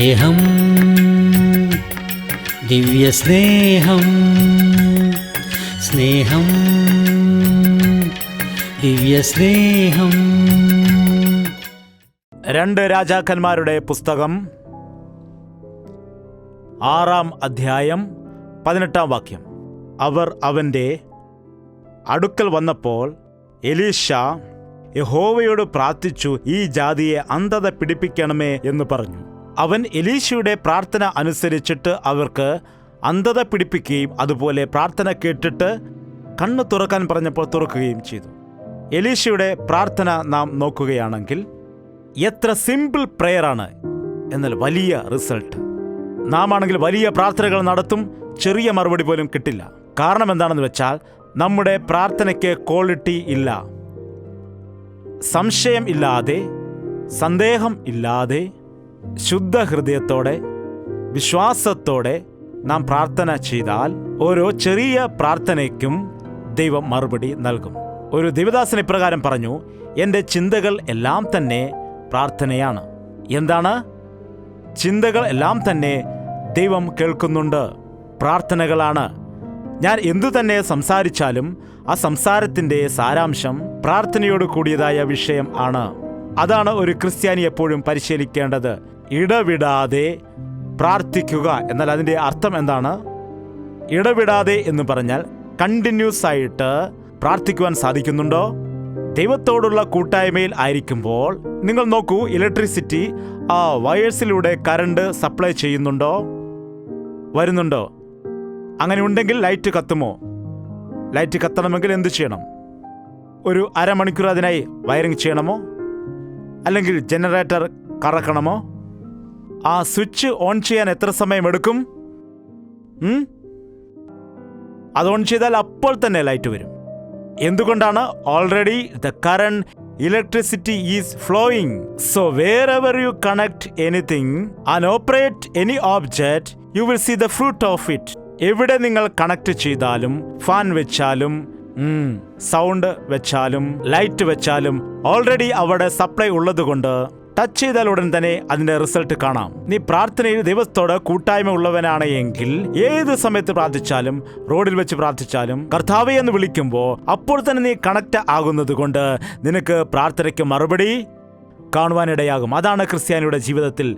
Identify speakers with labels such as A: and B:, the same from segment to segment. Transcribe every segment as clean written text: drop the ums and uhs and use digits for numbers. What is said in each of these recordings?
A: സ്നേഹം, ദിവ്യസ്നേഹം, സ്നേഹം, ദിവ്യസ്നേഹം.
B: 2 രാജാക്കന്മാരുടെ പുസ്തകം 6-ാം അധ്യായം 18-ാം വാക്യം. അവർ അവൻ്റെ അടുക്കൽ വന്നപ്പോൾ എലീശ യഹോവയോട് പ്രാർത്ഥിച്ചു, ഈ ജാതിയെ അന്ധത പിടിപ്പിക്കണമേ എന്ന് പറഞ്ഞു. അവൻ എലീശയുടെ പ്രാർത്ഥന അനുസരിച്ചിട്ട് അവർക്ക് അന്ധത പിടിപ്പിക്കുകയും അതുപോലെ പ്രാർത്ഥന കേട്ടിട്ട് കണ്ണ് തുറക്കാൻ പറഞ്ഞപ്പോൾ തുറക്കുകയും ചെയ്തു. എലീശയുടെ പ്രാർത്ഥന നാം നോക്കുകയാണെങ്കിൽ എത്ര സിമ്പിൾ പ്രെയറാണ്, എന്നാൽ വലിയ റിസൾട്ട്. നാം ആണെങ്കിൽ വലിയ പ്രാർത്ഥനകൾ നടത്തും, ചെറിയ മറുപടി പോലും കിട്ടില്ല. കാരണം എന്താണെന്ന് വെച്ചാൽ നമ്മുടെ പ്രാർത്ഥനയ്ക്ക് ക്വാളിറ്റി ഇല്ല. സംശയം ഇല്ലാതെ, സന്ദേഹം ഇല്ലാതെ, ശുദ്ധ ഹൃദയത്തോടെ, വിശ്വാസത്തോടെ നാം പ്രാർത്ഥന ചെയ്താൽ ഓരോ ചെറിയ പ്രാർത്ഥനയ്ക്കും ദൈവം മറുപടി നൽകും. ഒരു ദൈവദാസൻ ഇപ്രകാരം പറഞ്ഞു, എൻ്റെ ചിന്തകൾ എല്ലാം തന്നെ പ്രാർത്ഥനയാണ്. എന്താണ്? ചിന്തകൾ എല്ലാം തന്നെ ദൈവം കേൾക്കുന്നുണ്ട്, പ്രാർത്ഥനകളാണ്. ഞാൻ എന്തു തന്നെ സംസാരിച്ചാലും ആ സംസാരത്തിൻ്റെ സാരാംശം പ്രാർത്ഥനയോട് കൂടിയതായ വിഷയം ആണ്. അതാണ് ഒരു ക്രിസ്ത്യാനി എപ്പോഴും പരിശീലിക്കേണ്ടത്. ഇടവിടാതെ പ്രാർത്ഥിക്കുക. എന്നാൽ അതിൻ്റെ അർത്ഥം എന്താണ്? ഇടവിടാതെ എന്ന് പറഞ്ഞാൽ കണ്ടിന്യൂസ് ആയിട്ട് പ്രാർത്ഥിക്കുവാൻ സാധിക്കുന്നുണ്ടോ? ദൈവത്തോടുള്ള കൂട്ടായ്മയിൽ ആയിരിക്കുമ്പോൾ നിങ്ങൾ നോക്കൂ, ഇലക്ട്രിസിറ്റി ആ വയേഴ്സിലൂടെ കറണ്ട് സപ്ലൈ ചെയ്യുന്നുണ്ടോ? വരുന്നുണ്ടോ? അങ്ങനെ ഉണ്ടെങ്കിൽ ലൈറ്റ് കത്തുമോ? ലൈറ്റ് കത്തണമെങ്കിൽ എന്ത് ചെയ്യണം? ഒരു അരമണിക്കൂർ അതിനായി വയറിംഗ് ചെയ്യണമോ? അല്ലെങ്കിൽ ജനറേറ്റർ കറക്കണമോ? ആ സ്വിച്ച് ഓൺ ചെയ്യാൻ എത്ര സമയമെടുക്കും? അത് ഓൺ ചെയ്താൽ അപ്പോൾ തന്നെ ലൈറ്റ് വരും. എന്തുകൊണ്ടാണ്? Already the current electricity is flowing. So wherever you connect anything and operate any object, you will see the fruit of it. എവിടെ നിങ്ങൾ കണക്ട് ചെയ്താലും, ഫാൻ വെച്ചാലും, സൗണ്ട് വെച്ചാലും, ലൈറ്റ് വെച്ചാലും ഓൾറെഡി അവിടെ സപ്ലൈ ഉള്ളതുകൊണ്ട് ടച്ച് ചെയ്താൽ ഉടൻ തന്നെ അതിന്റെ റിസൾട്ട് കാണാം. നീ പ്രാർത്ഥനയിൽ ദൈവത്തോട് കൂട്ടായ്മ ഉള്ളവനാണ് എങ്കിൽ ഏത് സമയത്ത് പ്രാർത്ഥിച്ചാലും, റോഡിൽ വെച്ച് പ്രാർത്ഥിച്ചാലും കർത്താവേ എന്ന് വിളിക്കുമ്പോൾ അപ്പോൾ തന്നെ നീ കണക്ട് ആകുന്നത് കൊണ്ട് നിനക്ക് പ്രാർത്ഥനയ്ക്ക് മറുപടി കാണുവാനിടയാകും. അതാണ് ക്രിസ്ത്യാനിയുടെ ജീവിതത്തിൽ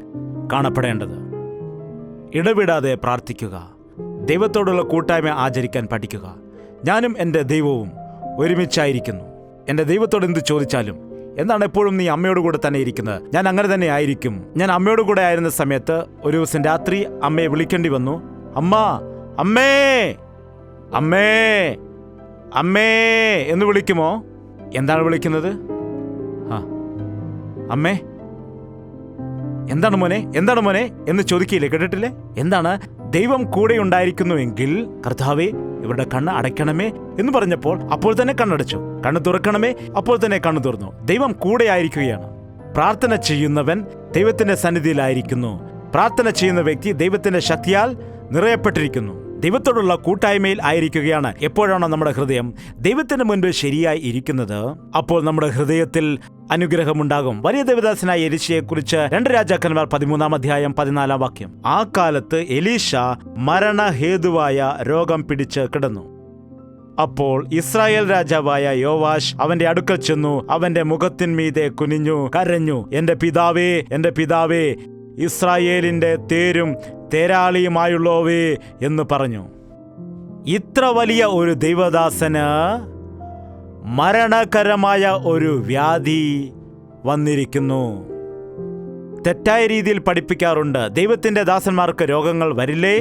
B: കാണപ്പെടേണ്ടത്. ഇടവിടാതെ പ്രാർത്ഥിക്കുക, ദൈവത്തോടുള്ള കൂട്ടായ്മ ആചരിക്കാൻ പഠിക്കുക. ഞാനും എൻ്റെ ദൈവവും ഒരുമിച്ചായിരിക്കുന്നു. എൻ്റെ ദൈവത്തോട് എന്ത് ചോദിച്ചാലും, എന്താണ് എപ്പോഴും നീ അമ്മയോട് കൂടെ തന്നെ ഇരിക്കുന്നത്? ഞാൻ അങ്ങനെ തന്നെ ആയിരിക്കും. ഞാൻ അമ്മയോട് കൂടെ ആയിരുന്ന സമയത്ത് ഒരു ദിവസം രാത്രി അമ്മയെ വിളിക്കേണ്ടി വന്നു. അമ്മ, അമ്മേ, അമ്മേ, അമ്മേ എന്ന് വിളിക്കുമോ? എന്താണ് വിളിക്കുന്നത്? അമ്മേ, എന്താണ് മോനെ, എന്താണ് മോനെ എന്ന് ചോദിക്കില്ലേ? കേട്ടിട്ടില്ലേ? എന്താണ്? ദൈവം കൂടെ ഉണ്ടായിരിക്കുന്നുവെങ്കിൽ കർത്താവേ ഇവരുടെ കണ്ണ് അടയ്ക്കണമേ എന്ന് പറഞ്ഞപ്പോൾ അപ്പോൾ തന്നെ കണ്ണടച്ചു. കണ്ണ് തുറക്കണമേ, അപ്പോൾ തന്നെ കണ്ണു തുറന്നു. ദൈവം കൂടെ ആയിരിക്കുകയാണ്. പ്രാർത്ഥന ചെയ്യുന്നവൻ ദൈവത്തിന്റെ സന്നിധിയിലായിരിക്കുന്നു. പ്രാർത്ഥന ചെയ്യുന്ന വ്യക്തി ദൈവത്തിന്റെ ശക്തിയാൽ നിറയപ്പെട്ടിരിക്കുന്നു. ദൈവത്തോടുള്ള കൂട്ടായ്മയിൽ ആയിരിക്കുകയാണ്. എപ്പോഴാണോ നമ്മുടെ ഹൃദയം ദൈവത്തിന് മുൻപിൽ ശരിയായി ഇരിക്കുന്നത്, അപ്പോൾ നമ്മുടെ ഹൃദയത്തിൽ അനുഗ്രഹമുണ്ടാകും. വലിയ ദേവദാസനായ എലീശയെക്കുറിച്ച് 2 രാജാക്കന്മാർ 13-ാം അധ്യായം 14-ാം വാക്യം. ആ കാലത്ത് എലീശ മരണഹേതുവായ രോഗം പിടിച്ച് കിടന്നു. അപ്പോൾ ഇസ്രായേൽ രാജാവായ യോവാശ് അവന്റെ അടുക്കൽ ചെന്നു, അവന്റെ മുഖത്തിന്മീതെ കുനിഞ്ഞു കരഞ്ഞു, എന്റെ പിതാവേ, എന്റെ പിതാവേ, ഇസ്രായേലിന്റെ തേരും തേരാളിയുമായുള്ളോവേ എന്ന് പറഞ്ഞു. ഇത്ര വലിയ ഒരു ദൈവദാസന് മരണകരമായ ഒരു വ്യാധി വന്നിരിക്കുന്നു. തെറ്റായ രീതിയിൽ പഠിപ്പിക്കാറുണ്ട്. ദൈവത്തിന്റെ ദാസന്മാർക്ക് രോഗങ്ങൾ വരില്ലേ?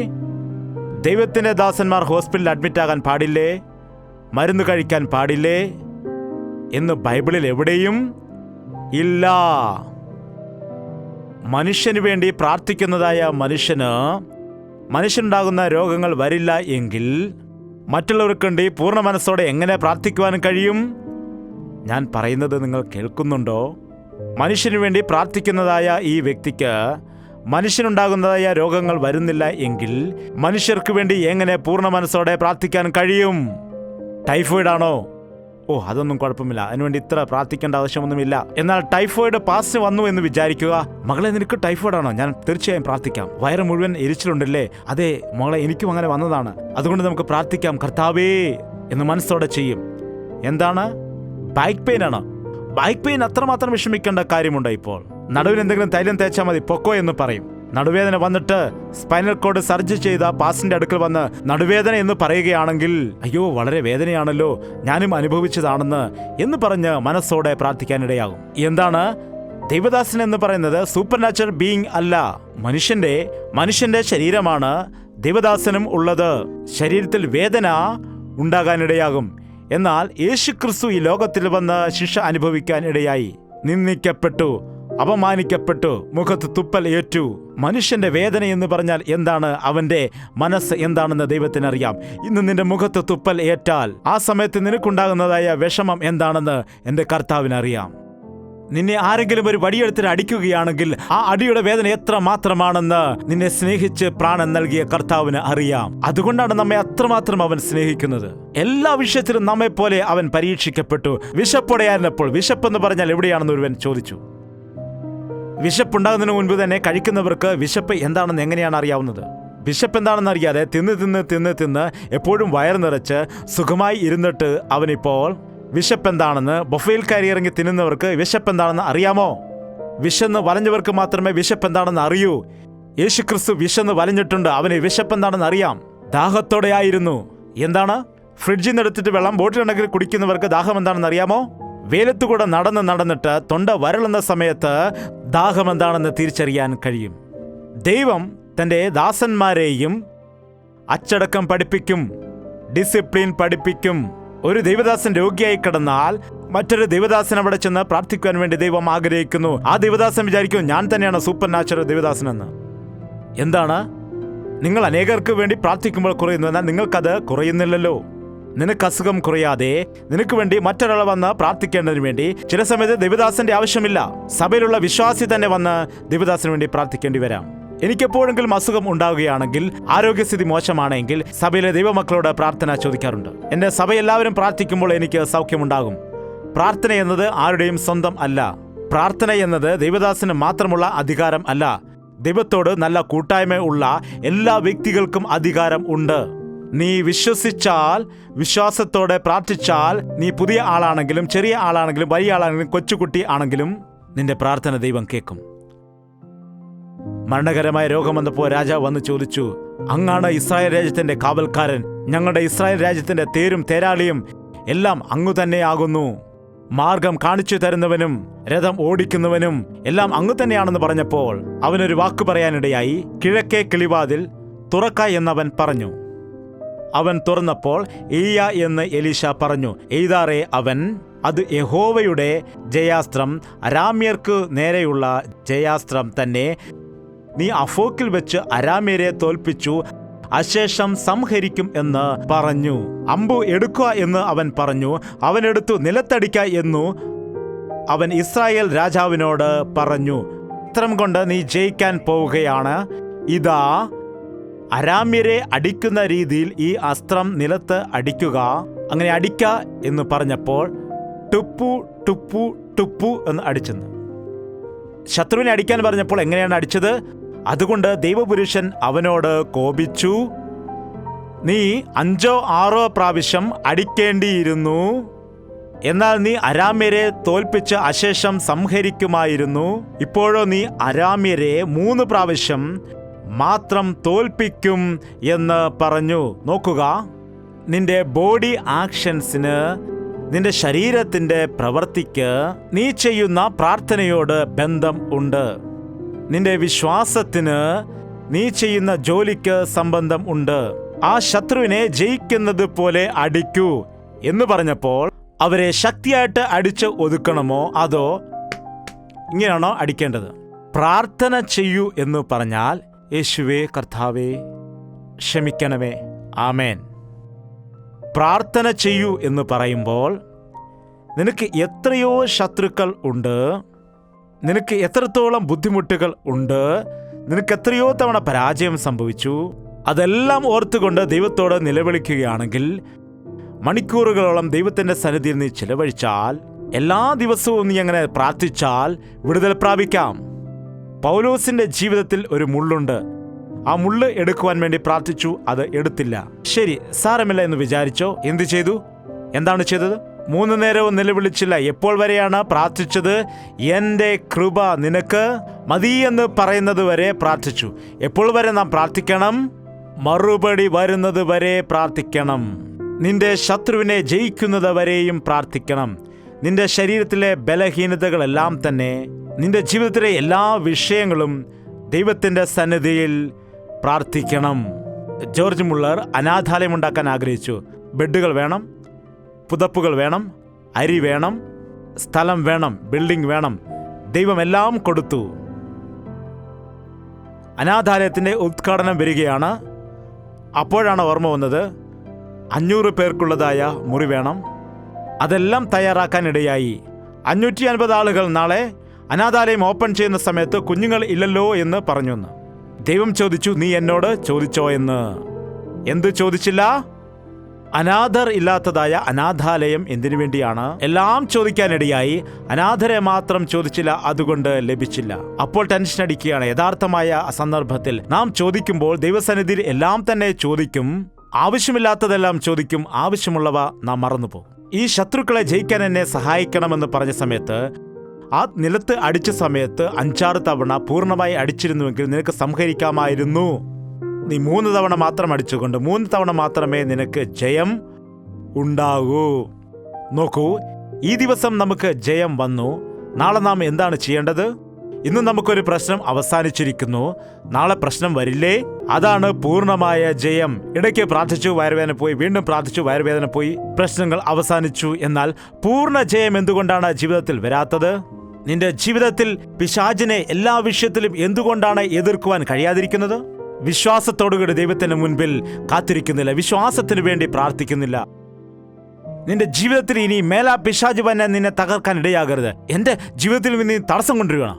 B: ദൈവത്തിന്റെ ദാസന്മാർ ഹോസ്പിറ്റലിൽ അഡ്മിറ്റ് ആകാൻ പാടില്ലേ? മരുന്ന് കഴിക്കാൻ പാടില്ലേ എന്ന് ബൈബിളിൽ എവിടെയും ഇല്ല. മനുഷ്യന് വേണ്ടി പ്രാർത്ഥിക്കുന്നതായ മനുഷ്യനുണ്ടാകുന്ന രോഗങ്ങൾ വരില്ല എങ്കിൽ മറ്റുള്ളവർക്ക് വേണ്ടി പൂർണ്ണ മനസ്സോടെ എങ്ങനെ പ്രാർത്ഥിക്കുവാൻ കഴിയും? ഞാൻ പറയുന്നത് നിങ്ങൾ കേൾക്കുന്നുണ്ടോ? മനുഷ്യന് വേണ്ടി പ്രാർത്ഥിക്കുന്നതായ ഈ വ്യക്തിക്ക് മനുഷ്യനുണ്ടാകുന്നതായ രോഗങ്ങൾ വരുന്നില്ല എങ്കിൽ മനുഷ്യർക്ക് വേണ്ടി എങ്ങനെ പൂർണ്ണ മനസ്സോടെ പ്രാർത്ഥിക്കാൻ കഴിയും? ടൈഫോയിഡ് ആണോ? അതൊന്നും കുഴപ്പമില്ല, അതിനുവേണ്ടി ഇത്ര പ്രാർത്ഥിക്കേണ്ട ആവശ്യമൊന്നുമില്ല. എന്നാൽ ടൈഫോയിഡ് പാസ് വന്നു എന്ന് വിചാരിക്കുക. മകളെ, നിനക്ക് ടൈഫോയിഡാണോ? ഞാൻ തീർച്ചയായും പ്രാർത്ഥിക്കാം. വയറ് മുഴുവൻ എരിച്ചിലുണ്ടല്ലേ? അതെ മകളെ, എനിക്കും അങ്ങനെ വന്നതാണ്. അതുകൊണ്ട് നമുക്ക് പ്രാർത്ഥിക്കാം, കർത്താവേ എന്ന് മനസ്സോടെ ചെയ്യും. എന്താണ്? ബാക്ക് പെയിൻ ആണ്. ബാക്ക് പെയിൻ അത്രമാത്രം വിഷമിക്കേണ്ട കാര്യമുണ്ടോ? ഇപ്പോൾ നടുവിന് എന്തെങ്കിലും തൈലം തേച്ചാൽ മതി, പൊക്കോ എന്ന് പറയും. നടുവേദന വന്നിട്ട് സ്പൈനൽ കോഡ് സർജറി ചെയ്ത പാസിന്റെ അടുക്കൽ വന്ന് നടുവേദന എന്ന് പറയുകയാണെങ്കിൽ, അയ്യോ വളരെ വേദനയാണല്ലോ, ഞാനും അനുഭവിച്ചതാണെന്ന് എന്ന് പറഞ്ഞ് മനസ്സോടെ പ്രാർത്ഥിക്കാനിടയാകും. എന്താണ്? ദൈവദാസൻ എന്ന് പറയുന്നത് സൂപ്പർ നാച്ചുറൽ ബീയിങ് അല്ല, മനുഷ്യന്റെ ശരീരമാണ് ദൈവദാസനും ഉള്ളത്. ശരീരത്തിൽ വേദന ഉണ്ടാകാനിടയാകും. എന്നാൽ യേശുക്രിസ്തു ഈ ലോകത്തിൽ വന്ന് ശിക്ഷ അനുഭവിക്കാൻ ഇടയായി. നിന്ദിക്കപ്പെട്ടു, അപമാനിക്കപ്പെട്ടു, മുഖത്ത് തുപ്പൽ ഏറ്റു. മനുഷ്യന്റെ വേദന എന്ന് പറഞ്ഞാൽ എന്താണ്? അവന്റെ മനസ്സ് എന്താണെന്ന് ദൈവത്തിനറിയാം. ഇന്ന് നിന്റെ മുഖത്ത് തുപ്പൽ ഏറ്റാൽ ആ സമയത്ത് നിനക്കുണ്ടാകുന്നതായ വിഷമം എന്താണെന്ന് എൻ്റെ കർത്താവിനറിയാം. നിന്നെ ആരെങ്കിലും ഒരു വടിയെടുത്തിട്ട് അടിക്കുകയാണെങ്കിൽ ആ അടിയുടെ വേദന എത്ര മാത്രമാണെന്ന് നിന്നെ സ്നേഹിച്ച് പ്രാണൻ നൽകിയ കർത്താവിന് അറിയാം. അതുകൊണ്ടാണ് നമ്മെ അത്രമാത്രം അവൻ സ്നേഹിക്കുന്നത്. എല്ലാ വിഷയത്തിലും നമ്മെ പോലെ അവൻ പരീക്ഷിക്കപ്പെട്ടു. വിശപ്പോടെയായിരുന്നപ്പോൾ, വിശപ്പെന്ന് പറഞ്ഞാൽ എവിടെയാണെന്ന് ഒരുവൻ ചോദിച്ചു. വിശപ്പുണ്ടാകുന്നതിന് മുൻപ് തന്നെ കഴിക്കുന്നവർക്ക് വിശപ്പ് എന്താണെന്ന് എങ്ങനെയാണ് അറിയാവുന്നത്? വിശപ്പ് എന്താണെന്ന് അറിയാതെ തിന്ന് എപ്പോഴും വയറ് നിറച്ച് സുഖമായി ഇരുന്നിട്ട് അവനിപ്പോൾ വിശപ്പെന്താണെന്ന്, ബൊഫയിൽ കയറി ഇറങ്ങി തിന്നുന്നവർക്ക് വിശപ്പെന്താണെന്ന് അറിയാമോ? വിശന്ന് വലഞ്ഞവർക്ക് മാത്രമേ വിശപ്പെന്താണെന്ന് അറിയൂ. യേശുക്രിസ്തു വിശന്ന് വലഞ്ഞിട്ടുണ്ട്, അവന് വിശപ്പെന്താണെന്ന് അറിയാം. ദാഹത്തോടെ ആയിരുന്നു. എന്താണ്? ഫ്രിഡ്ജിൽ നിന്ന് എടുത്തിട്ട് വെള്ളം ബോട്ടിലുണ്ടെങ്കിൽ കുടിക്കുന്നവർക്ക് ദാഹം എന്താണെന്ന് അറിയാമോ? വെയിലത്തുകൂടെ നടന്നിട്ട് തൊണ്ട വരളുന്ന സമയത്ത് ദാഹം എന്താണെന്ന് തിരിച്ചറിയാൻ കഴിയും. ദൈവം തൻ്റെ ദാസന്മാരെയും അച്ചടക്കം പഠിപ്പിക്കും, ഡിസിപ്ലിൻ പഠിപ്പിക്കും. ഒരു ദൈവദാസൻ രോഗിയായി കിടന്നാൽ മറ്റൊരു ദൈവദാസൻ അവിടെ ചെന്ന് പ്രാർത്ഥിക്കുവാൻ വേണ്ടി ദൈവം ആഗ്രഹിക്കുന്നു. ആ ദൈവദാസൻ വിചാരിക്കും, ഞാൻ തന്നെയാണ് സൂപ്പർ നാച്ചുറൽ ദൈവദാസനെന്ന്. എന്താണ്? നിങ്ങൾ അനേകർക്ക് വേണ്ടി പ്രാർത്ഥിക്കുമ്പോൾ കുറയുന്നു, എന്നാൽ നിങ്ങൾക്കത് കുറയുന്നില്ലല്ലോ. നിനക്ക് അസുഖം കുറയാതെ നിനക്ക് വേണ്ടി മറ്റൊരാൾ വന്ന് പ്രാർത്ഥിക്കേണ്ടതിന് വേണ്ടി ചില സമയത്ത് ദൈവദാസന്റെ ആവശ്യമില്ല. സഭയിലുള്ള വിശ്വാസി തന്നെ വന്ന് ദൈവദാസന് വേണ്ടി പ്രാർത്ഥിക്കേണ്ടി വരാം. എനിക്കെപ്പോഴെങ്കിലും അസുഖം ഉണ്ടാവുകയാണെങ്കിൽ, ആരോഗ്യസ്ഥിതി മോശമാണെങ്കിൽ സഭയിലെ ദൈവമക്കളോട് പ്രാർത്ഥന ചോദിക്കാറുണ്ട്. എൻ്റെ സഭ എല്ലാവരും പ്രാർത്ഥിക്കുമ്പോൾ എനിക്ക് സൗഖ്യമുണ്ടാകും. പ്രാർത്ഥന എന്നത് ആരുടെയും സ്വന്തം അല്ല. പ്രാർത്ഥന എന്നത് ദൈവദാസന് മാത്രമുള്ള അധികാരം അല്ല. ദൈവത്തോട് നല്ല കൂട്ടായ്മ ഉള്ള എല്ലാ വ്യക്തികൾക്കും അധികാരം ഉണ്ട്. നീ വിശ്വസിച്ചാൽ, വിശ്വാസത്തോടെ പ്രാർത്ഥിച്ചാൽ, നീ പുതിയ ആളാണെങ്കിലും ചെറിയ ആളാണെങ്കിലും വലിയ ആളാണെങ്കിലും കൊച്ചുകുട്ടി ആണെങ്കിലും നിന്റെ പ്രാർത്ഥന ദൈവം കേൾക്കും. മരണകരമായ രോഗം വന്നപ്പോൾ രാജാവ് വന്ന് ചോദിച്ചു, അങ്ങാണ് ഇസ്രായേൽ രാജ്യത്തിന്റെ കാവൽക്കാരൻ, ഞങ്ങളുടെ ഇസ്രായേൽ രാജ്യത്തിന്റെ തേരും തേരാളിയും എല്ലാം അങ്ങു തന്നെയാകുന്നു. മാർഗം കാണിച്ചു തരുന്നവനും രഥം ഓടിക്കുന്നവനും എല്ലാം അങ്ങു തന്നെയാണെന്ന് പറഞ്ഞപ്പോൾ അവനൊരു വാക്ക് പറയാനിടയായി. കിഴക്കേ കിളിവാതിൽ തുറക്ക എന്നവൻ പറഞ്ഞു. അവൻ തുറന്നപ്പോൾ ഏയ്യ എന്ന് എലീശ പറഞ്ഞു. എയ്താറേ അവൻ, അത് യഹോവയുടെ ജയാസ്ത്രം, അരാമ്യർക്ക് നേരെയുള്ള ജയാസ്ത്രം തന്നെ. നീ അഫോക്കിൽ വെച്ച് അരാമ്യരെ തോൽപ്പിച്ചു, അശേഷം സംഹരിക്കും എന്ന് പറഞ്ഞു. അമ്പു എടുക്കുക എന്ന് അവൻ പറഞ്ഞു. അവനെടുത്തു നിലത്തടിക്ക എന്നു അവൻ ഇസ്രായേൽ രാജാവിനോട് പറഞ്ഞു. അസ്ത്രം കൊണ്ട് നീ ജയിക്കാൻ പോവുകയാണ്. ഇതാ, അരാമ്യരെ അടിക്കുന്ന രീതിയിൽ ഈ അസ്ത്രം നിലത്ത് അടിക്കുക, അങ്ങനെ അടിക്ക എന്ന് പറഞ്ഞപ്പോൾ ടുപ്പു ടുപ്പു ടുപ്പു എന്ന് അടിച്ചെന്ന്. ശത്രുവിനെ അടിക്കാൻ പറഞ്ഞപ്പോൾ എങ്ങനെയാണ് അടിച്ചത്? അതുകൊണ്ട് ദൈവപുരുഷൻ അവനോട് കോപിച്ചു. നീ 5 or 6 പ്രാവശ്യം അടിക്കേണ്ടിയിരുന്നു, എന്നാൽ നീ അരാമ്യരെ തോൽപ്പിച്ച് അശേഷം സംഹരിക്കുമായിരുന്നു. ഇപ്പോഴോ നീ അരാമ്യരെ 3 പ്രാവശ്യം മാത്രം തോൽപ്പിക്കും എന്ന് പറഞ്ഞു. നോക്കുക, നിന്റെ ബോഡി ആക്ഷൻസിന്, നിന്റെ ശരീരത്തിന്റെ പ്രവൃത്തിക്ക് നീ ചെയ്യുന്ന പ്രാർത്ഥനയോട് ബന്ധം ഉണ്ട്. നിന്റെ വിശ്വാസത്തിന് നീ ചെയ്യുന്ന ജോലിക്ക് സംബന്ധം ഉണ്ട്. ആ ശത്രുവിനെ ജയിക്കുന്നത് പോലെ അടിക്കൂ എന്ന് പറഞ്ഞപ്പോൾ അവരെ ശക്തിയായിട്ട് അടിച്ച് ഒതുക്കണമോ അതോ ഇങ്ങനെയാണോ അടിക്കേണ്ടത്? പ്രാർത്ഥന ചെയ്യൂ എന്ന് പറഞ്ഞാൽ യേശുവേ കർത്താവേ ക്ഷമിക്കണമേ, ആമേൻ. പ്രാർത്ഥന ചെയ്യൂ എന്ന് പറയുമ്പോൾ നിനക്ക് എത്രയോ ശത്രുക്കൾ ഉണ്ട്, നിനക്ക് എത്രത്തോളം ബുദ്ധിമുട്ടുകൾ ഉണ്ട്, നിനക്ക് എത്രയോ തവണ പരാജയം സംഭവിച്ചു, അതെല്ലാം ഓർത്തുകൊണ്ട് ദൈവത്തോട് നിലവിളിക്കുകയാണെങ്കിൽ മണിക്കൂറുകളോളം ദൈവത്തിന്റെ സന്നിധിയിൽ നീ ചിലവഴിച്ചാൽ, എല്ലാ ദിവസവും നീ അങ്ങനെ പ്രാർത്ഥിച്ചാൽ വിടുതൽ പ്രാപിക്കാം. പൗലോസിന്റെ ജീവിതത്തിൽ ഒരു മുള്ളുണ്ട്. ആ മുള്ള് എടുക്കുവാൻ വേണ്ടി പ്രാർത്ഥിച്ചു, അത് എടുത്തില്ല. ശരി, സാരമില്ല എന്ന് വിചാരിച്ചോ. എന്തു ചെയ്തു? എന്താണ് ചെയ്തത്? 3 നേരവും നിലവിളിച്ചില്ല. എപ്പോൾ വരെയാണ് പ്രാർത്ഥിച്ചത്? എൻ്റെ കൃപ നിനക്ക് മതിയെന്ന് പറയുന്നത് വരെ പ്രാർത്ഥിച്ചു. എപ്പോൾ വരെ നാം പ്രാർത്ഥിക്കണം? മറുപടി വരുന്നത് വരെ പ്രാർത്ഥിക്കണം. നിന്റെ ശത്രുവിനെ ജയിക്കുന്നത് വരെയും പ്രാർത്ഥിക്കണം. നിന്റെ ശരീരത്തിലെ ബലഹീനതകളെല്ലാം തന്നെ, നിന്റെ ജീവിതത്തിലെ എല്ലാ വിഷയങ്ങളും ദൈവത്തിൻ്റെ സന്നിധിയിൽ പ്രാർത്ഥിക്കണം. ജോർജ് മുള്ളർ അനാഥാലയം ഉണ്ടാക്കാൻ ആഗ്രഹിച്ചു. ബെഡുകൾ വേണം, പുതപ്പുകൾ വേണം, അരി വേണം, സ്ഥലം വേണം, ബിൽഡിംഗ് വേണം. ദൈവം എല്ലാം കൊടുത്തു. അനാഥാലയത്തിൻ്റെ ഉദ്ഘാടനം വരികയാണ്. അപ്പോഴാണ് ഓർമ്മ വന്നത്, 500 പേർക്കുള്ളതായ മുറി വേണം. അതെല്ലാം തയ്യാറാക്കാനിടയായി. 550 ആളുകൾ നാളെ അനാഥാലയം ഓപ്പൺ ചെയ്യുന്ന സമയത്ത് കുഞ്ഞുങ്ങൾ ഇല്ലല്ലോ എന്ന് പറഞ്ഞു. ദൈവം ചോദിച്ചു, നീ എന്നോട് ചോദിച്ചോ എന്ന്. എന്തു ചോദിച്ചില്ല? അനാഥർ ഇല്ലാത്തതായ അനാഥാലയം എന്തിനു വേണ്ടിയാണ്? എല്ലാം ചോദിക്കാനിടയായി. അനാഥരെ മാത്രം ചോദിച്ചില്ല, അതുകൊണ്ട് ലഭിച്ചില്ല. അപ്പോൾ ടെൻഷൻ അടിക്കുകയാണ്. യഥാർത്ഥമായ സന്ദർഭത്തിൽ നാം ചോദിക്കുമ്പോൾ ദൈവസന്നിധിയിൽ എല്ലാം തന്നെ ചോദിക്കും. ആവശ്യമില്ലാത്തതെല്ലാം ചോദിക്കും, ആവശ്യമുള്ളവ നാം മറന്നുപോകും. ഈ ശത്രുക്കളെ ജയിക്കാൻ എന്നെ സഹായിക്കണമെന്ന് പറഞ്ഞ സമയത്ത്, ആ നിലത്ത് അടിച്ച സമയത്ത് 5-6 തവണ പൂർണ്ണമായി അടിച്ചിരുന്നുവെങ്കിൽ നിനക്ക് സംഹരിക്കാമായിരുന്നു. നീ 3 തവണ മാത്രം അടിച്ചുകൊണ്ട് 3 തവണ മാത്രമേ നിനക്ക് ജയം ഉണ്ടാകൂ. നോക്കൂ, ഈ ദിവസം നമുക്ക് ജയം വന്നു. നാളെ നാം എന്താണ് ചെയ്യേണ്ടത്? ഇന്ന് നമുക്കൊരു പ്രശ്നം അവസാനിച്ചിരിക്കുന്നു. നാളെ പ്രശ്നം വരില്ലേ? അതാണ് പൂർണ്ണമായ ജയം. ഇടയ്ക്ക് പ്രാർത്ഥിച്ചു, വയറുവേദന പോയി, വീണ്ടും പ്രാർത്ഥിച്ചു, വയറുവേദന പോയി, പ്രശ്നങ്ങൾ അവസാനിച്ചു. എന്നാൽ പൂർണ്ണ ജയം എന്തുകൊണ്ടാണ് ജീവിതത്തിൽ വരാത്തത്? നിന്റെ ജീവിതത്തിൽ പിശാചിനെ എല്ലാ വിഷയത്തിലും എന്തുകൊണ്ടാണ് എതിർക്കുവാൻ കഴിയാതിരിക്കുന്നത്? വിശ്വാസത്തോടുകൂടി ദൈവത്തിന് മുൻപിൽ കാത്തിരിക്കുന്നില്ല, വിശ്വാസത്തിന് വേണ്ടി പ്രാർത്ഥിക്കുന്നില്ല. നിന്റെ ജീവിതത്തിൽ ഇനി മേലാ പിശാച് തന്നെ നിന്നെ തകർക്കാൻ ഇടയാകരുത്. എൻ്റെ ജീവിതത്തിൽ നീ തടസ്സം കൊണ്ടുവരികയാണോ?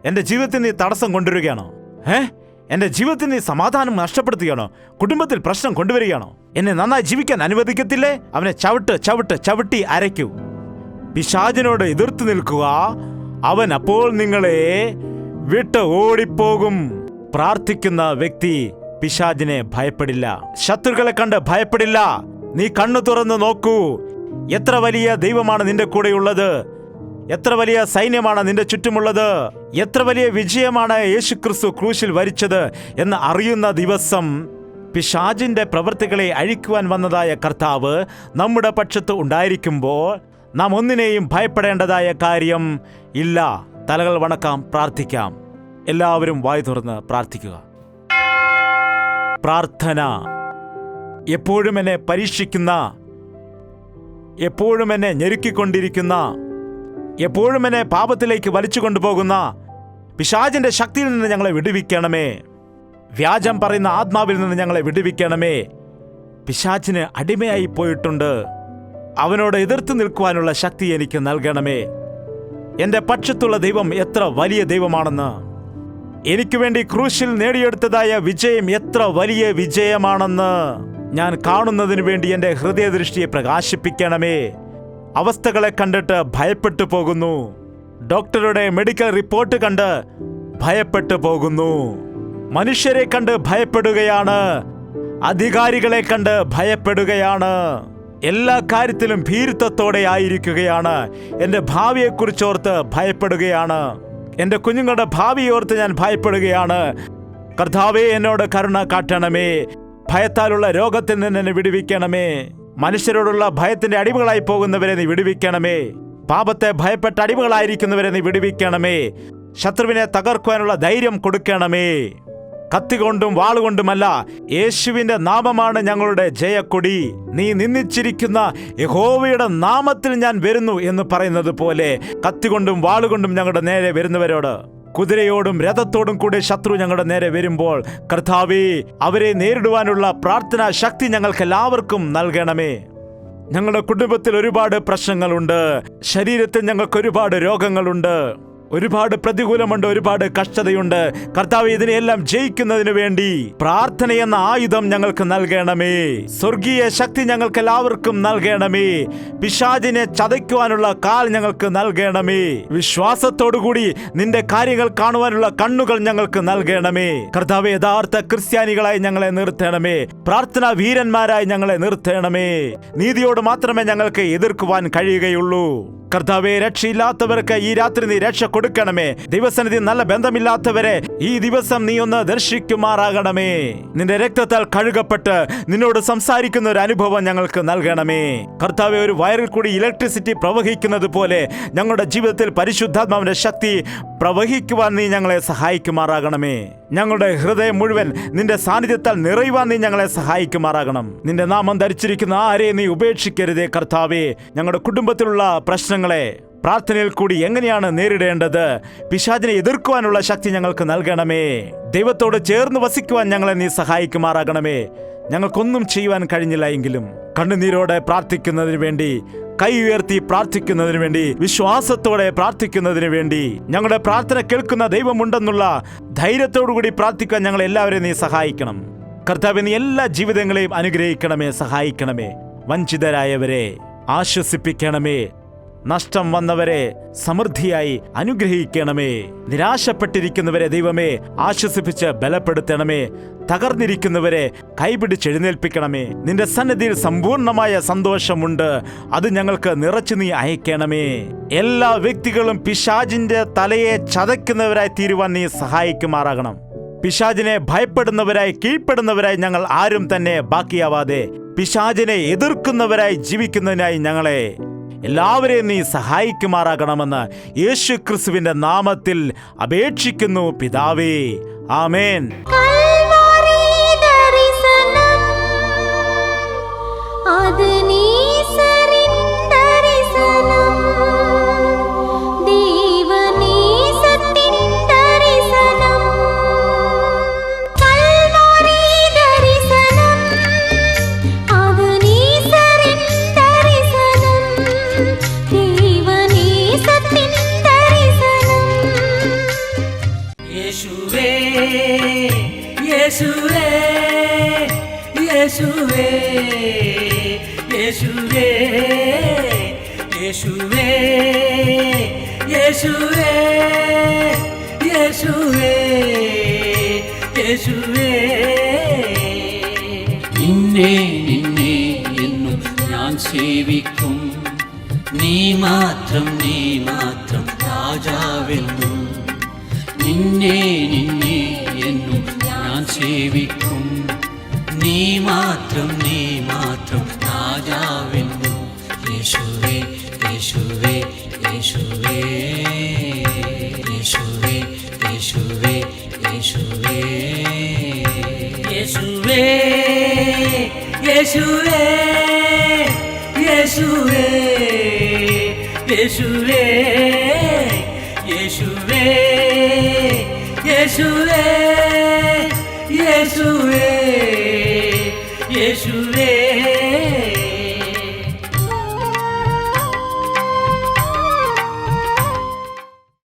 B: എൻ്റെ ജീവിതത്തിൽ നീ തടസ്സം കൊണ്ടുവരികയാണോ? എൻ്റെ ജീവിതത്തിൽ നീ സമാധാനം നഷ്ടപ്പെടുത്തുകയാണോ? കുടുംബത്തിൽ പ്രശ്നം കൊണ്ടുവരികയാണോ? എന്നെ നന്നായി ജീവിക്കാൻ അനുവദിക്കത്തില്ലേ? അവനെ ചവിട്ടി അരയ്ക്കൂ. പിശാചിനോട് എതിർത്ത് നിൽക്കുക. അവൻ അപ്പോൾ നിങ്ങളെ വിട്ട് ഓടിപ്പോകും. പ്രാർത്ഥിക്കുന്ന വ്യക്തി പിശാചിനെ ഭയപ്പെടില്ല, ശത്രുക്കളെ കണ്ട് ഭയപ്പെടില്ല. നീ കണ്ണു തുറന്ന് നോക്കൂ. എത്ര വലിയ ദൈവമാണ് നിന്റെ കൂടെയുള്ളത്, എത്ര വലിയ സൈന്യമാണ് നിന്റെ ചുറ്റുമുള്ളത്, എത്ര വലിയ വിജയമാണ് യേശുക്രിസ്തു ക്രൂശിൽ വരിച്ചത് എന്ന് അറിയുന്ന ദിവസം പിശാചിന്റെ പ്രവൃത്തികളെ അഴിക്കുവാൻ വന്നതായ കർത്താവ് നമ്മുടെ പക്ഷത്ത് ഉണ്ടായിരിക്കുമ്പോൾ നാം ഒന്നിനെയും ഭയപ്പെടേണ്ടതായ കാര്യം ഇല്ല. തലകൾ വണക്കാം, പ്രാർത്ഥിക്കാം. എല്ലാവരും വായു തുറന്ന് പ്രാർത്ഥിക്കുക. പ്രാർത്ഥന. എപ്പോഴും എന്നെ പരീക്ഷിക്കുന്ന, എപ്പോഴും എന്നെ ഞെരുക്കിക്കൊണ്ടിരിക്കുന്ന, എപ്പോഴും എന്നെ പാപത്തിലേക്ക് വലിച്ചു കൊണ്ടുപോകുന്ന പിശാചിന്റെ ശക്തിയിൽ നിന്ന് ഞങ്ങളെ വിടുവിക്കണമേ. വ്യാജം പറയുന്ന ആത്മാവിൽ നിന്ന് ഞങ്ങളെ വിടുവിക്കണമേ. പിശാചിന് അടിമയായി പോയിട്ടുണ്ട്. അവനോട് എതിർത്ത് നിൽക്കുവാനുള്ള ശക്തി എനിക്ക് നൽകണമേ. എൻ്റെ പക്ഷത്തുള്ള ദൈവം എത്ര വലിയ ദൈവമാണെന്ന്, എനിക്ക് വേണ്ടി ക്രൂശിൽ നേടിയെടുത്തതായ വിജയം എത്ര വലിയ വിജയമാണെന്ന് ഞാൻ കാണുന്നതിന് വേണ്ടി എൻ്റെ ഹൃദയദൃഷ്ടിയെ പ്രകാശിപ്പിക്കണമേ. അവസ്ഥകളെ കണ്ടിട്ട് ഭയപ്പെട്ടു പോകുന്നു. ഡോക്ടറുടെ മെഡിക്കൽ റിപ്പോർട്ട് കണ്ട് ഭയപ്പെട്ടു പോകുന്നു. മനുഷ്യരെ കണ്ട് ഭയപ്പെടുകയാണ്. അധികാരികളെ കണ്ട് ഭയപ്പെടുകയാണ്. എല്ലാ കാര്യത്തിലും ഭീരുത്വത്തോടെ ആയിരിക്കുകയാണ്. എൻ്റെ ഭാവിയെക്കുറിച്ചോർത്ത് ഭയപ്പെടുകയാണ്. എൻ്റെ കുഞ്ഞുങ്ങളുടെ ഭാവിയോർത്ത് ഞാൻ ഭയപ്പെടുകയാണ്. കർത്താവേ, എന്നോട് കരുണ കാട്ടണമേ. ഭയത്താലുള്ള രോഗത്തിൽ നിന്ന് എന്നെ വിടുവിക്കണമേ. മനുഷ്യരോടുള്ള ഭയത്തിന്റെ അടിമകളായി പോകുന്നവരെ നീ വിടുവിക്കണമേ. പാപത്തെ ഭയപ്പെട്ട അടിമകളായിരിക്കുന്നവരെ നീ വിടുവിക്കണമേ. ശത്രുവിനെ തകർക്കുവാനുള്ള ധൈര്യം കൊടുക്കണമേ. കത്തികൊണ്ടും വാളുകൊണ്ടുമല്ല, യേശുവിന്റെ നാമമാണ് ഞങ്ങളുടെ ജയക്കൊടി. നീ നിന്ദിച്ചിരിക്കുന്ന യഹോവയുടെ നാമത്തിൽ ഞാൻ വരുന്നു എന്ന് പറയുന്നത് പോലെ കത്തികൊണ്ടും വാളുകൊണ്ടും ഞങ്ങളുടെ നേരെ വരുന്നവരോട്, കുതിരയോടും രഥത്തോടും കൂടെ ശത്രു ഞങ്ങളുടെ നേരെ വരുമ്പോൾ കർത്താവേ, അവരെ നേരിടുവാനുള്ള പ്രാർത്ഥനാ ശക്തി ഞങ്ങൾക്ക് എല്ലാവർക്കും നൽകണമേ. ഞങ്ങളുടെ കുടുംബത്തിൽ ഒരുപാട് പ്രശ്നങ്ങളുണ്ട്. ശരീരത്തിൽ ഞങ്ങൾക്ക് ഒരുപാട് രോഗങ്ങളുണ്ട്. ഒരുപാട് പ്രതികൂലമുണ്ട്, ഒരുപാട് കഷ്ടതയുണ്ട്. കർത്താവേ, ഇതിനെയെല്ലാം ജയിക്കുന്നതിന് വേണ്ടി പ്രാർത്ഥന എന്ന ആയുധം ഞങ്ങൾക്ക് നൽകണമേ. സ്വർഗീയ ശക്തി ഞങ്ങൾക്ക് എല്ലാവർക്കും നൽകണമേ. പിശാചിനെ ചതയ്ക്കുവാനുള്ള കാൽ ഞങ്ങൾക്ക് നൽകണമേ. വിശ്വാസത്തോടുകൂടി നിന്റെ കാര്യങ്ങൾ കാണുവാനുള്ള കണ്ണുകൾ ഞങ്ങൾക്ക് നൽകണമേ. കർത്താവേ, യഥാർത്ഥ ക്രിസ്ത്യാനികളായി ഞങ്ങളെ നിർത്തണമേ. പ്രാർത്ഥനാ വീരന്മാരായി ഞങ്ങളെ നിർത്തണമേ. നീതിയോട് മാത്രമേ ഞങ്ങൾക്ക് എതിർക്കുവാൻ കഴിയുകയുള്ളൂ. കർത്താവേ, രക്ഷയില്ലാത്തവർക്ക് ഈ രാത്രി നീ രക്ഷ കൊടുക്കണമേ. ദൈവസന്നിധി നല്ല ബന്ധമില്ലാത്തവരെ ഈ ദിവസം നീ ഒന്ന് ദർശിക്കുമാറാകണമേ. നിന്റെ രക്തത്താൽ കഴുകപ്പെട്ട് നിന്നോട് സംസാരിക്കുന്ന ഒരു അനുഭവം ഞങ്ങൾക്ക് നൽകണമേ. കർത്താവേ, ഒരു വയറിൽ കൂടി ഇലക്ട്രിസിറ്റി പ്രവഹിക്കുന്നത് പോലെ ഞങ്ങളുടെ ജീവിതത്തിൽ പരിശുദ്ധാത്മാവിന്റെ ശക്തി പ്രവഹിക്കുവാൻ നീ ഞങ്ങളെ സഹായിക്കുമാറാകണമേ. ഞങ്ങളുടെ ഹൃദയം മുഴുവൻ നിന്റെ സാന്നിധ്യത്താൽ നിറയുവാൻ നീ ഞങ്ങളെ സഹായിക്കുമാറാകണം. നിന്റെ നാമം ധരിച്ചിരിക്കുന്ന ആരെയും നീ ഉപേക്ഷിക്കരുതേ. കർത്താവേ, ഞങ്ങളുടെ കുടുംബത്തിലുള്ള പ്രശ്നങ്ങളെ പ്രാർത്ഥനയിൽ കൂടി എങ്ങനെയാണ് നേരിടേണ്ടത്, പിശാചിനെ എതിർക്കുവാനുള്ള ശക്തി ഞങ്ങൾക്ക് നൽകണമേ. ദൈവത്തോട് ചേർന്ന് വസിക്കുവാൻ ഞങ്ങളെ നീ സഹായിക്കുമാറാകണമേ. ഞങ്ങൾക്കൊന്നും ചെയ്യുവാൻ കഴിഞ്ഞില്ല എങ്കിലും കണ്ണുനീരോടെ പ്രാർത്ഥിക്കുന്നതിന് വേണ്ടി, കൈ ഉയർത്തി പ്രാർത്ഥിക്കുന്നതിന് വേണ്ടി, വിശ്വാസത്തോടെ പ്രാർത്ഥിക്കുന്നതിന് വേണ്ടി, ഞങ്ങളുടെ പ്രാർത്ഥന കേൾക്കുന്ന ദൈവമുണ്ടെന്നുള്ള ധൈര്യത്തോടുകൂടി പ്രാർത്ഥിക്കാൻ ഞങ്ങൾ എല്ലാവരെയും നീ സഹായിക്കണം. കർത്താവേ, നീ എല്ലാ ജീവിതങ്ങളെയും അനുഗ്രഹിക്കണമേ, സഹായിക്കണമേ. വഞ്ചിതരായവരെ ആശ്വസിപ്പിക്കണമേ. നഷ്ടം വന്നവരെ സമൃദ്ധിയായി അനുഗ്രഹിക്കണമേ. നിരാശപ്പെട്ടിരിക്കുന്നവരെ ദൈവമേ ആശ്വസിപ്പിച്ച് ബലപ്പെടുത്തണമേ. തകർന്നിരിക്കുന്നവരെ കൈപിടിച്ചെഴുന്നേൽപ്പിക്കണമേ. നിന്റെ സന്നിധിയിൽ സമ്പൂർണമായ സന്തോഷമുണ്ട്, അത് ഞങ്ങൾക്ക് നിറച്ചു നീ അയക്കണമേ. എല്ലാ വ്യക്തികളും പിശാചിന്റെ തലയെ ചതയ്ക്കുന്നവരായി തീരുവാൻ നീ സഹായിക്കുമാറാകണം. പിശാചിനെ ഭയപ്പെടുന്നവരായി, കീഴ്പ്പെടുന്നവരായി ഞങ്ങൾ ആരും തന്നെ ബാക്കിയാവാതെ പിശാചിനെ എതിർക്കുന്നവരായി ജീവിക്കുന്നതിനായി ഞങ്ങളെ എല്ലാവരെയും നീ സഹായിക്കുമാറാകണമെന്ന് യേശു ക്രിസ്തുവിന്റെ നാമത്തിൽ അപേക്ഷിക്കുന്നു പിതാവേ. ആമേൻ.
A: നിന്നെ നിന്നെ എന്നും ഞാൻ സേവിക്കും. നീ മാത്രം രാജാവെന്നും. നിന്നെ നിന്നെ എന്നും ഞാൻ സേവിക്കും. നീ മാത്രം രാജാവെന്നും. യേശുവേ യേശുവേ യേശുവേ യേശുവേ യേശുവേ യേശുവേ യേശുവേ യേശുവേ യേശുവേ യേശുവേ യേശുവേ യേശുവേ യേശുവേ യേശുവേ